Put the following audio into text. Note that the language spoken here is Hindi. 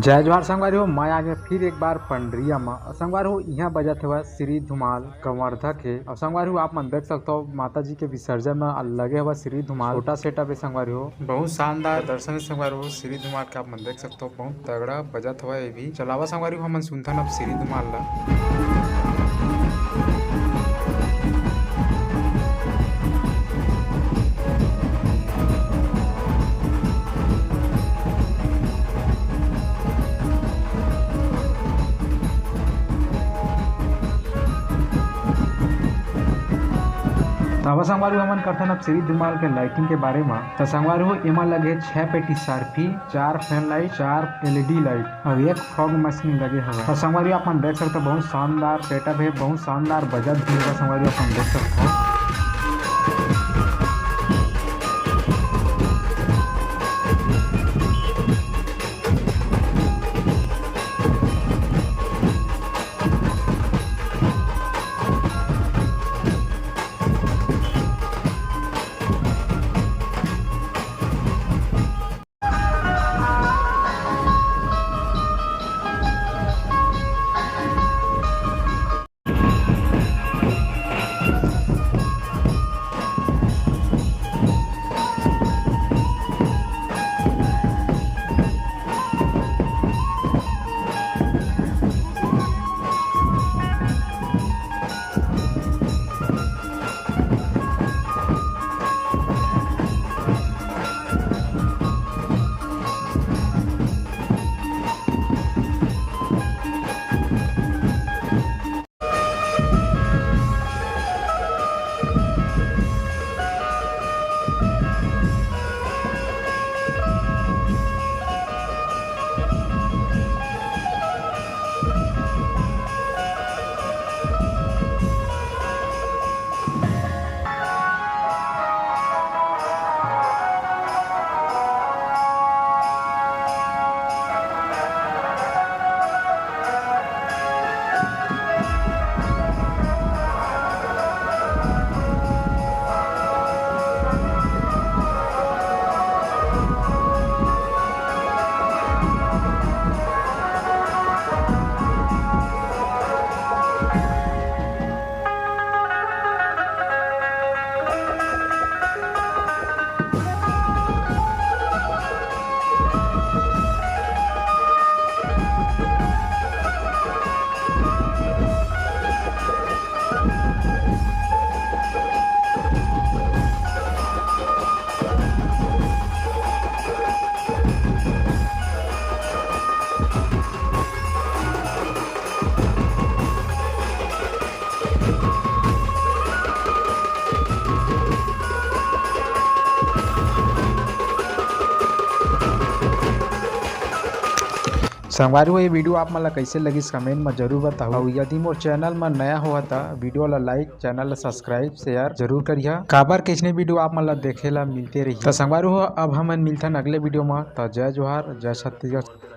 जय जोहार संगवारी हो। मैं आगे फिर एक बार पंडरिया में संगवार हो। यहाँ बजत हुआ श्री धुमाल कवर्धक है और संगवार हो आप मन देख सकते हो माता जी के विसर्जन में लगे हुआ श्री धुमाल छोटा सेटअप है संगवारी हो। बहुत शानदार दर्शन है संगवारी हो। श्री धुमाल के आप मन देख सकते हो बहुत तगड़ा बजत हुआ। ये भी चलावा संगवारी हो हमन सुनथन अब श्री धुमाल ला। तब संगवारी हमन करथन अब श्री धुमाल के लाइटिंग के बारे में। तो संगवारी हो एमा लगे 6 पेटी सार्फी, 4 फैन लाइट, 4 एलईडी लाइट और 1 फॉग मशीन लगे हुए। तो संगवारी अपन देख सकते हो बहुत शानदार सेटअप है, बहुत शानदार बजट भी है। संगवारी अपन देख सकते हो। संगवारी हो ये वीडियो आप मन ला कैसे लगिस कमेंट में जरूर बताओ। और यदि मोर चैनल में नया हुआ था वीडियो ला लाइक, चैनल ला सब्सक्राइब, शेयर जरूर करिए। काबर किसने वीडियो आप मन ला देखे ला मिलते रही। तो संगवारी हो अब हम मिलथन अगले वीडियो में। तो जय जोहार, जय छत्तीसगढ़।